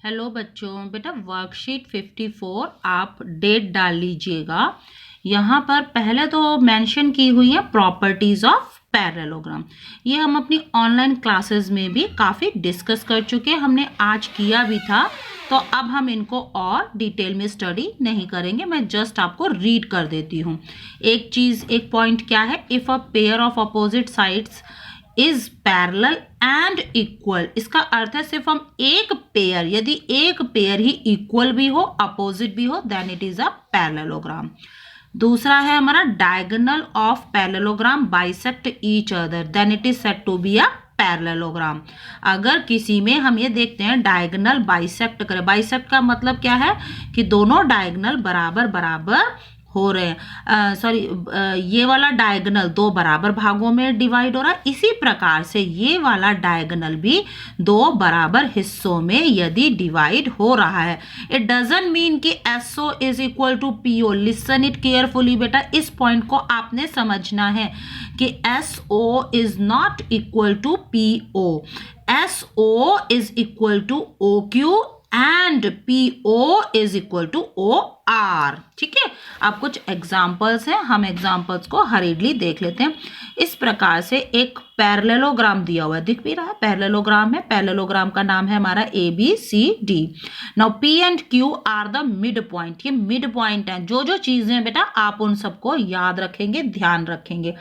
Hello बच्चों, बेटा worksheet 54 आप डेट डाल लीजिएगा। यहाँ पर पहले तो मेंशन की हुई है प्रॉपर्टीज ऑफ पैरेललोग्राम। ये हम अपनी ऑनलाइन क्लासेस में भी काफ़ी डिस्कस कर चुके हैं, हमने आज किया भी था, तो अब हम इनको और डिटेल में स्टडी नहीं करेंगे। मैं जस्ट आपको रीड कर देती हूँ। एक पॉइंट क्या है, if a pair of opposite sides is parallel and equal. इसका अर्थ है सिर्फ हम एक पेयर, यदि एक पेयर ही इक्वल भी हो, अपोजिट भी हो, then it is a parallelogram. दूसरा है हमारा diagonal of parallelogram bisect each other, then it is said to be a parallelogram. अगर किसी में हम ये देखते हैं डायगोनल बाइसेक्ट करे, बाइसेक्ट का मतलब क्या है कि दोनों डायगोनल बराबर बराबर हो रहे हैं, ये वाला डायगोनल दो बराबर भागों में डिवाइड हो रहा है, इसी प्रकार से ये वाला डायगोनल भी दो बराबर हिस्सों में यदि डिवाइड हो रहा है। इट डजंट मीन कि SO is equal to PO। Listen it carefully बेटा, इस पॉइंट को आपने समझना है कि SO is not equal to PO। SO is equal to OQ and PO is equal to OR। ठीक है, अब कुछ एग्जाम्पल्स हैं, हम एग्जाम्पल्स को हरीडली देख लेते हैं। इस प्रकार से एक पैरेललोग्राम दिया हुआ है, दिख भी रहा है पैरेललोग्राम है। पैरेललोग्राम का नाम है हमारा ABCD। Now P and Q are the mid point. ये मिड पॉइंट है। जो जो चीजें हैं बेटा आप उन सबको याद रखेंगे, ध्यान रखेंगे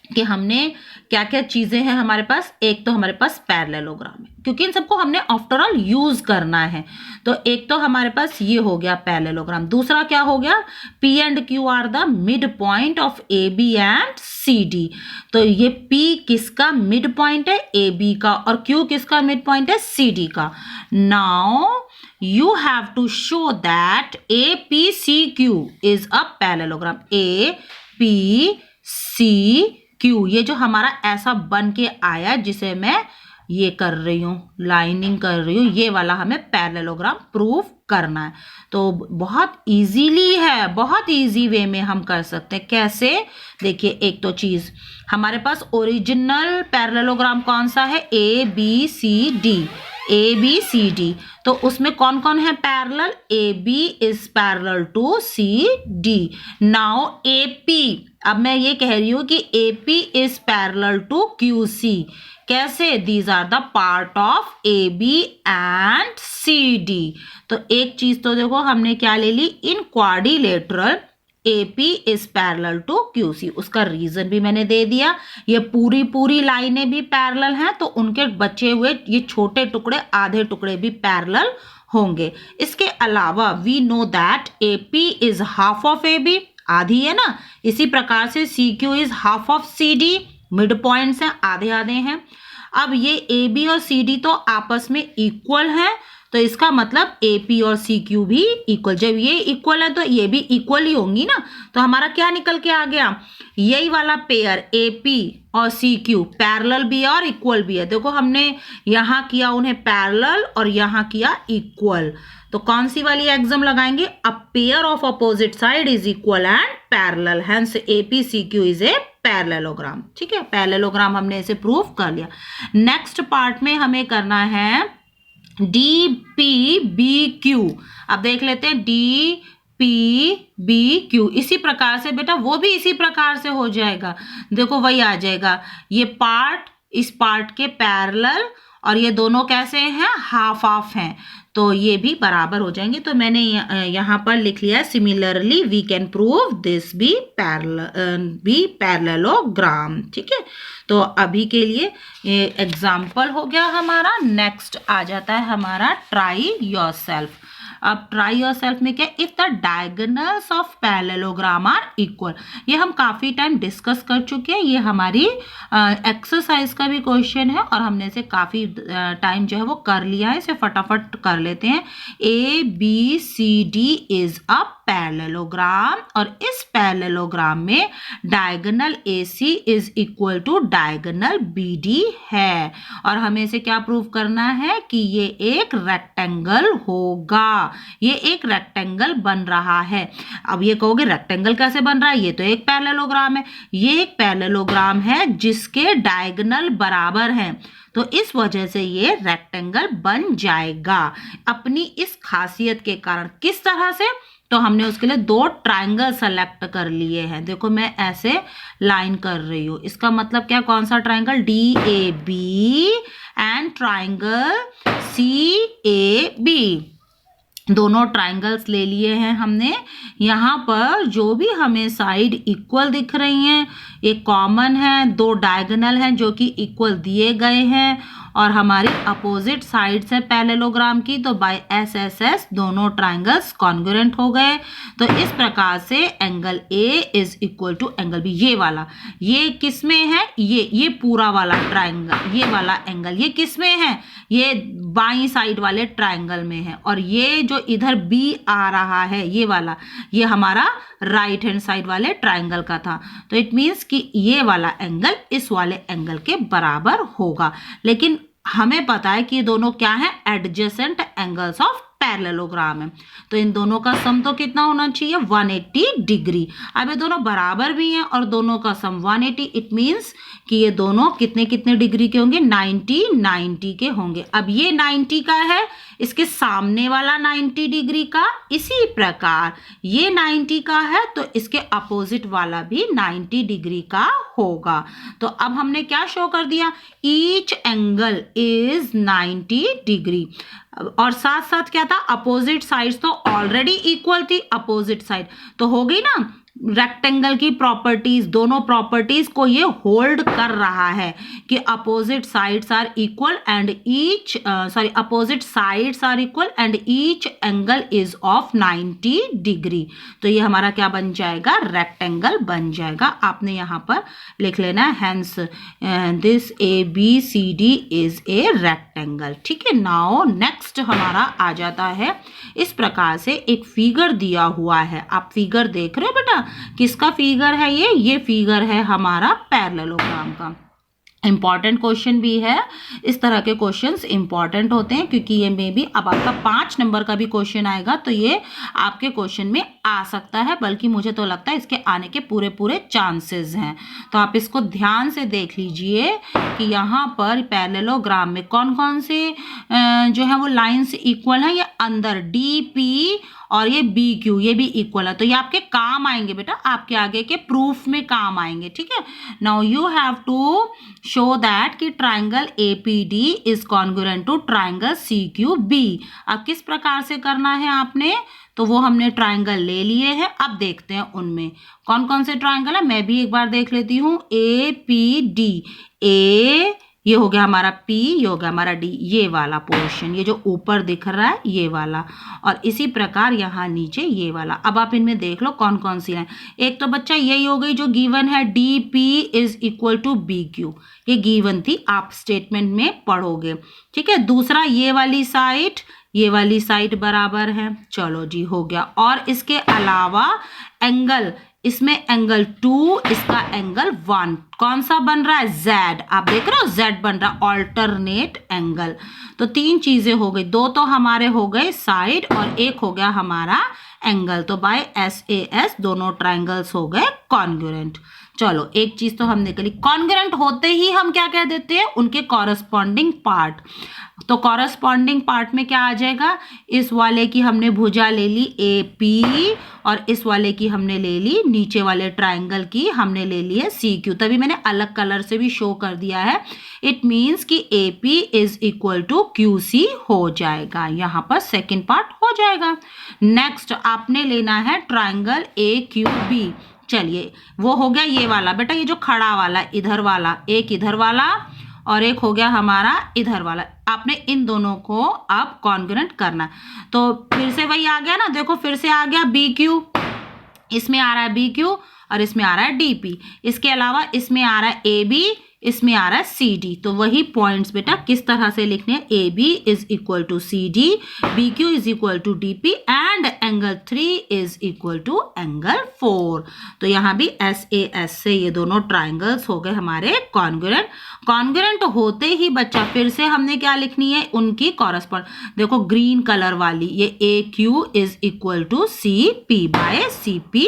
कि हमने क्या क्या चीजें हैं हमारे पास। एक तो हमारे पास पैरेललोग्राम है, क्योंकि इन सबको हमने आफ्टर ऑल यूज करना है। तो एक तो हमारे पास ये हो गया पैरेललोग्राम। दूसरा क्या हो गया, P and Q are the mid point of AB and CD। तो ये P किसका मिड पॉइंट है, AB का, और Q किसका मिड पॉइंट है, CD का। Now you have to show that APCQ is a parallelogram। APCQ ये जो हमारा ऐसा बन के आया, जिसे मैं ये कर रही हूँ, लाइनिंग कर रही हूँ, ये वाला हमें पैरेललोग्राम प्रूव करना है। तो बहुत इजीली है, बहुत इजी वे में हम कर सकते हैं। कैसे, देखिए एक तो चीज हमारे पास ओरिजिनल पैरेललोग्राम कौन सा है, ABCD। तो उसमें कौन कौन है parallel, AB is parallel to CD। Now AP, अब मैं ये कह रही हूं कि AP is parallel to QC। कैसे, these are the part of AB and CD। तो एक चीज तो देखो हमने क्या ले ली, in quadrilateral AP is parallel to QC। उसका रीजन भी मैंने दे दिया, ये पूरी लाइनें भी पैरेलल हैं, तो उनके बचे हुए ये छोटे टुकड़े, आधे टुकड़े भी पैरेलल होंगे। इसके अलावा we know that AP is half of AB, आधी है ना, इसी प्रकार से CQ is half of CD, mid points हैं, आधे आधे हैं। अब ये AB और CD तो आपस में इक्वल हैं, तो इसका मतलब AP और CQ भी इक्वल। जब ये इक्वल है तो ये भी इक्वल ही होंगी ना। तो हमारा क्या निकल के आ गया, यही वाला पेयर AP और CQ पैरेलल भी है और इक्वल भी है। देखो हमने यहाँ किया उन्हें पैरेलल और यहाँ किया इक्वल। तो कौन सी वाली एग्जाम लगाएंगे, अ pair of opposite side is equal and parallel, hence APCQ is a parallelogram. ठीक है, पैरेललोग्राम हमने इसे प्रूव कर लिया। नेक्स्ट पार्ट में हमें करना है DPBQ। अब देख लेते हैं DPBQ, इसी प्रकार से बेटा वो भी इसी प्रकार से हो जाएगा। देखो वही आ जाएगा, ये पार्ट इस पार्ट के पैरेलल, और ये दोनों कैसे हैं, हाफ ऑफ हैं, तो ये भी बराबर हो जाएंगे। तो मैंने यहाँ पर लिख लिया, similarly we can prove this भी पैरेललोग्राम। ठीक है, तो अभी के लिए ये एग्जाम्पल हो गया हमारा। नेक्स्ट आ जाता है हमारा ट्राई योरसेल्फ। अब ट्राई योरसेल्फ में क्या, if the diagonals of parallelogram are equal. ये हम काफी टाइम डिस्कस कर चुके हैं, ये हमारी एक्सरसाइज का भी क्वेश्चन है और हमने इसे काफी टाइम जो है वो कर लिया है। इसे फटाफट कर लेते हैं। ABCD इज अ पैरेललोग्राम, और इस पैरेललोग्राम में diagonal AC is equal to diagonal BD है, और हमें इसे क्या प्रूव करना है कि ये एक रेक्टेंगल होगा। ये एक रेक्टेंगल बन रहा है। अब ये कहोगे रेक्टेंगल कैसे बन रहा है, ये तो एक पैरेललोग्राम है। ये एक पैरेललोग्राम है जिसके डायगोनल बराबर हैं, तो इस वजह से ये रेक्टेंगल बन जाएगा अपनी इस खासियत के कारण। किस तरह से? तो हमने उसके लिए दो ट्राइंगल सेलेक्ट कर लिए हैं। देखो मैं ऐसे लाइन कर रही हूँ, इसका मतलब क्या? कौन सा triangle? DAB and triangle CAB, दोनों ट्राइंगल्स ले लिए हैं हमने। यहाँ पर जो भी हमें साइड इक्वल दिख रही हैं, एक कॉमन है, दो डायगोनल हैं जो कि इक्वल दिए गए हैं, और हमारी अपोजिट साइड्स है पैरेललोग्राम की, तो बाय SSS दोनों ट्राइंगल्स कॉन्ग्रुएंट हो गए। तो इस प्रकार से angle A is equal to angle B। ये वाला, ये किस में है? ये पूरा वाला ट्राइंगल, ये वाला एंगल ये किस में है? ये बाईं साइड वाले ट्राइंगल में है। और ये जो इधर B आ रहा है, ये वाला, ये हमारा राइट हैंड साइड वाले ट्राइंगल का था। तो इट मीन्स कि ये वाला एंगल इस वाले एंगल के बराबर होगा। लेकिन हमें पता है कि ये दोनों क्या है? एडजेसेंट एंगल्स ऑफ पैरेललोग्राम है। तो इन दोनों का सम तो कितना होना चाहिए? 180 डिग्री। अब ये दोनों बराबर भी हैं और दोनों का सम 180, इट मीन्स कि ये दोनों कितने कितने डिग्री के होंगे? 90 के होंगे। अब ये 90 का है, इसके सामने वाला 90 डिग्री का, इसी प्रकार ये 90 का है तो इसके अपोजिट वाला भी 90 डिग्री का होगा। तो अब हमने क्या शो कर दिया? Each angle is 90 degree. और साथ साथ क्या था? अपोजिट साइड्स तो ऑलरेडी इक्वल थी, अपोजिट साइड तो हो गई ना। रेक्टेंगल की प्रॉपर्टीज, दोनों प्रॉपर्टीज को ये होल्ड कर रहा है कि opposite sides are equal and each opposite sides are equal and each angle is of 90 degree. तो ये हमारा क्या बन जाएगा? रेक्टेंगल बन जाएगा। आपने यहाँ पर लिख लेना है, hence this ABCD is a rectangle. ठीक है। नाउ नेक्स्ट हमारा आ जाता है, इस प्रकार से एक फिगर दिया हुआ है। आप फिगर देख रहे हो बेटा? किसका फिगर है ये फिगर है हमारा पैरेललोग्राम का। इंपॉर्टेंट क्वेश्चन भी है, इस तरह के क्वेश्चंस इंपॉर्टेंट होते हैं क्योंकि ये में भी अब आपका 5 नंबर का भी क्वेश्चन आएगा तो ये आपके क्वेश्चन में आ सकता है, बल्कि मुझे तो लगता है इसके आने के पूरे चांसेस हैं। तो आप इसको ध्यान से देख लीजिए कि यहाँ पर पैरेललोग्राम में कौन कौन से जो है वो लाइन्स इक्वल है। ये अंदर DP और ये BQ ये भी इक्वल है, तो ये आपके काम आएंगे बेटा, आपके आगे के प्रूफ में काम आएंगे। ठीक है। Now you have to show that कि triangle APD is congruent to triangle CQB। अब किस प्रकार से करना है आपने? तो वो हमने ट्राइंगल ले लिए हैं। अब देखते हैं उनमें कौन कौन से ट्राइंगल है। मैं भी एक बार देख लेती हूँ। APD, A ये हो गया हमारा P, ये हो गया हमारा D, ये वाला पोर्शन, ये जो ऊपर दिख रहा है ये वाला, और इसी प्रकार यहाँ नीचे ये वाला। अब आप इनमें देख लो कौन कौन सी है। एक तो बच्चा यही हो गई जो गिवन है, DP is equal to BQ, ये गिवन थी, आप स्टेटमेंट में पढ़ोगे। ठीक है। दूसरा ये वाली साइड बराबर है। चलो जी, हो गया। और इसके अलावा एंगल, इसमें एंगल 2, इसका एंगल 1, कौन सा बन रहा है? Z। आप देख रहे हो Z बन रहा है, ऑल्टरनेट एंगल। तो 3 चीजें हो गई, 2 तो हमारे हो गए साइड और एक हो गया हमारा एंगल। तो बाय SAS दोनों ट्राइंगल्स हो गए कॉन्ग्रुएंट। चलो एक चीज तो हम निकली, कॉन्ग्रुएंट होते ही हम क्या कह देते हैं? उनके कॉरस्पॉन्डिंग पार्ट। तो कॉरस्पॉन्डिंग पार्ट में क्या आ जाएगा? इस वाले की हमने भुजा ले ली AP और इस वाले की हमने ले ली, नीचे वाले ट्राइंगल की हमने ले ली है CQ। तभी मैंने अलग कलर से भी शो कर दिया है। इट मीन्स कि AP is equal to QC हो जाएगा, यहाँ पर सेकेंड पार्ट हो जाएगा। नेक्स्ट आपने लेना है ट्राइंगल AQB। चलिए वो हो गया ये वाला बेटा, ये जो खड़ा वाला इधर वाला, एक इधर वाला और एक हो गया हमारा इधर वाला। आपने इन दोनों को अब कॉन्ग्रुएंट करना। तो फिर से वही आ गया ना, देखो फिर से आ गया BQ, इसमें आ रहा है BQ और इसमें आ रहा है DP। इसके अलावा इसमें आ रहा है AB, इसमें आ रहा है CD। तो वही पॉइंट्स बेटा किस तरह से लिखने हैं? AB is equal to CD, BQ is equal to DP and angle 3 is equal to angle 4। तो यहाँ भी SAS से ये दोनों ट्राइंगल्स हो गए हमारे कॉन्ग्रुएंट। कॉन्ग्रुएंट होते ही बच्चा फिर से हमने क्या लिखनी है? उनकी कॉरस्पॉन्ड, देखो ग्रीन कलर वाली, ये AQ is equal to CP by CP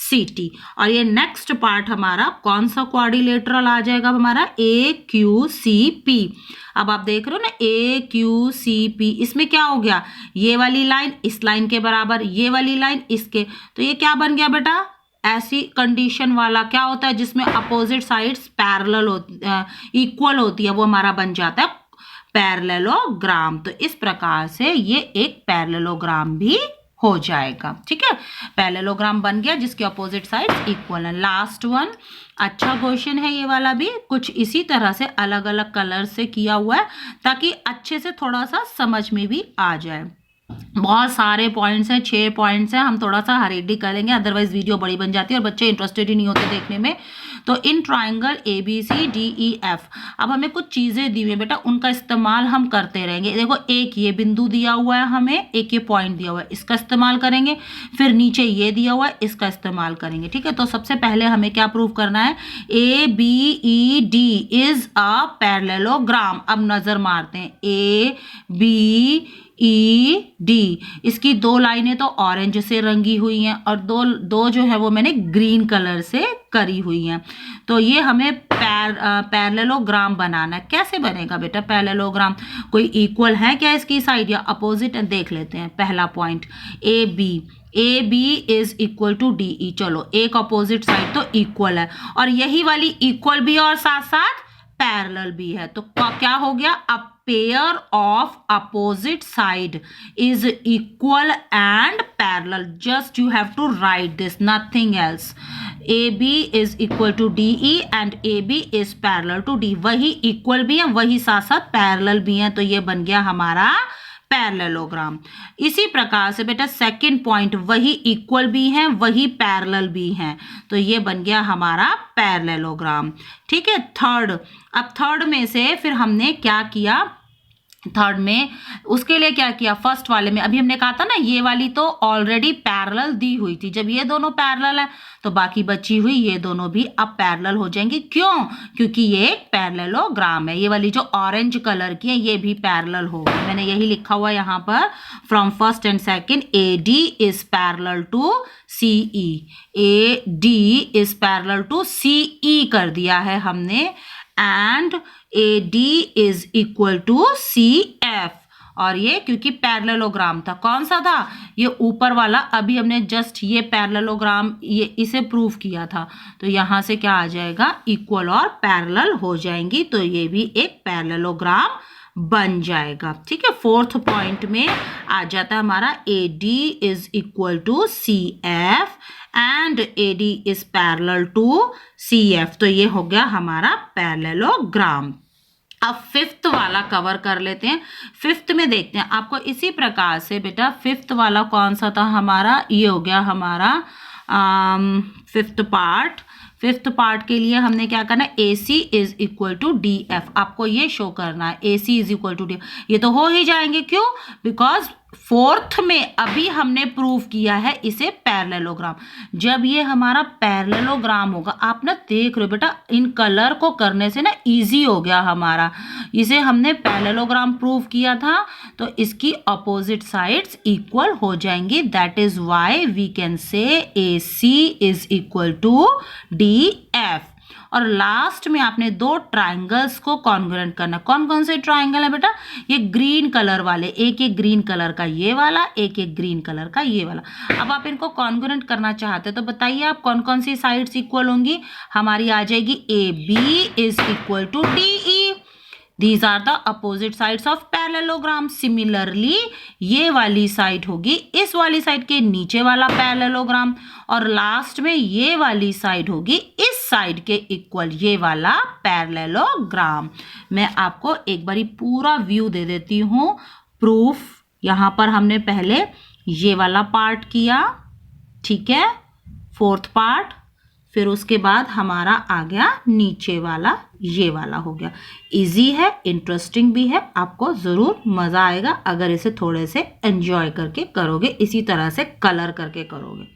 CT। और ये नेक्स्ट पार्ट हमारा कौन सा क्वाड्रिलेटरल आ जाएगा हमारा? हमारा AQCP। अब आप देख रहे हो ना AQCP, इसमें क्या हो गया, ये वाली लाइन इस लाइन के बराबर, ये वाली लाइन इसके, तो ये क्या बन गया बेटा, ऐसी कंडीशन वाला क्या होता है जिसमें अपोजिट साइड्स पैरेलल होती इक्वल होती है, वो हमारा बन जाता है पैरेललोग्राम। तो इस प्रकार से ये एक पैरेललोग्राम भी हो जाएगा। ठीक है, पैरेललोग्राम बन गया जिसके अपोजिट साइड्स इक्वल है। लास्ट वन, अच्छा क्वेश्चन है ये वाला भी, कुछ इसी तरह से अलग अलग कलर से किया हुआ है ताकि अच्छे से थोड़ा सा समझ में भी आ जाए। बहुत सारे पॉइंट्स हैं, 6 पॉइंट्स हैं, हम थोड़ा सा हरीडी करेंगे, अदरवाइज वीडियो बड़ी बन जाती है और बच्चे इंटरेस्टेड ही नहीं होते देखने में। तो इन ट्राइंगल ABCDEF, अब हमें कुछ चीजें दी हुई है बेटा, उनका इस्तेमाल हम करते रहेंगे। देखो एक ये बिंदु दिया हुआ है हमें, एक ये पॉइंट दिया हुआ है, इसका इस्तेमाल करेंगे, फिर नीचे ये दिया हुआ है, इसका इस्तेमाल करेंगे। ठीक है, तो सबसे पहले हमें क्या प्रूव करना है, ABED इज अ पैरेललोग्राम। अब नजर मारते हैं, ABED, इसकी 2 लाइनें तो ऑरेंज से रंगी हुई हैं और दो जो है वो मैंने ग्रीन कलर से करी हुई हैं। तो ये हमें पैरेललोग्राम बनाना है। कैसे बनेगा बेटा पैरेललोग्राम, कोई इक्वल है क्या इसकी साइड या अपोजिट है, देख लेते हैं। पहला point AB is equal to DE, चलो एक अपोजिट साइड तो इक्वल है और यही वाली इक्वल भी और साथ साथ पैरेलल भी है, तो क्या हो गया, a pair of opposite side is equal and parallel. Just you have to write this, nothing else. AB is equal to DE and AB is parallel to D, वही इक्वल भी है वही साथ साथ पैरेलल भी है, तो ये बन गया हमारा पैरेललोग्राम। इसी प्रकार से बेटा सेकंड पॉइंट, वही इक्वल भी हैं वही पैरेलल भी हैं, तो ये बन गया हमारा पैरेललोग्राम। ठीक है, थर्ड, अब थर्ड में से फिर हमने क्या किया, थर्ड में उसके लिए क्या किया, फर्स्ट वाले में अभी हमने कहा था ना ये वाली तो ऑलरेडी पैरेलल दी हुई थी, जब ये दोनों पैरेलल है तो बाकी बची हुई ये दोनों भी अब पैरेलल हो जाएंगी। क्यों, क्योंकि ये एक पैरेललोग्राम है। ये वाली जो ऑरेंज कलर की है ये भी पैरेलल होगी, मैंने यही लिखा हुआ यहाँ पर from first and second, AD is parallel to CE, AD is parallel to CE कर दिया है हमने, and AD is equal to CF। और ये क्योंकि पैरेललोग्राम था, कौन सा था, ये ऊपर वाला, अभी हमने जस्ट ये पैरेललोग्राम ये इसे प्रूव किया था, तो यहाँ से क्या आ जाएगा, इक्वल और पैरेलल हो जाएंगी, तो ये भी एक पैरेललोग्राम बन जाएगा। ठीक है, फोर्थ पॉइंट में आ जाता है हमारा AD is equal to CF and AD is parallel to CF, तो ये हो गया हमारा पैरेललोग्राम। अब फिफ्थ वाला कवर कर लेते हैं। फिफ्थ में देखते हैं आपको इसी प्रकार से बेटा, फिफ्थ वाला कौन सा था हमारा, ये हो गया हमारा फिफ्थ पार्ट। फिफ्थ पार्ट के लिए हमने क्या करना है, AC is equal to DF, आपको ये शो करना है AC is equal to DF, ये तो हो ही जाएंगे, क्यों, बिकॉज फोर्थ में अभी हमने प्रूव किया है इसे पैरेललोग्राम। जब ये हमारा पैरेललोग्राम होगा, आप ना देख रहे हो बेटा, इन कलर को करने से ना इजी हो गया हमारा, इसे हमने पैरेललोग्राम प्रूव किया था, तो इसकी अपोजिट साइड्स इक्वल हो जाएंगी, that is why we can say AC is equal to DF। और लास्ट में आपने 2 ट्राइंगल्स को कॉन्ग्रुएंट करना। कौन कौन से ट्राइंगल है बेटा, ये ग्रीन कलर वाले, एक एक ग्रीन कलर का ये वाला, एक एक ग्रीन कलर का ये वाला। अब आप इनको कॉन्ग्रुएंट करना चाहते तो बताइए आप कौन कौन सी साइड्स इक्वल होंगी, हमारी आ जाएगी AB is equal to DE, These are the opposite sides of parallelogram. Similarly, ये वाली साइड होगी इस वाली साइड के नीचे वाला पैरेललोग्राम, और लास्ट में ये वाली साइड होगी इस साइड के इक्वल ये वाला पैरेललोग्राम। मैं आपको एक बारी पूरा व्यू दे देती हूँ प्रूफ। यहाँ पर हमने पहले ये वाला पार्ट किया, ठीक है, फोर्थ पार्ट, फिर उसके बाद हमारा आ गया नीचे वाला, ये वाला हो गया। इजी है, इंटरेस्टिंग भी है, आपको ज़रूर मज़ा आएगा अगर इसे थोड़े से एंजॉय करके करोगे, इसी तरह से कलर करके करोगे।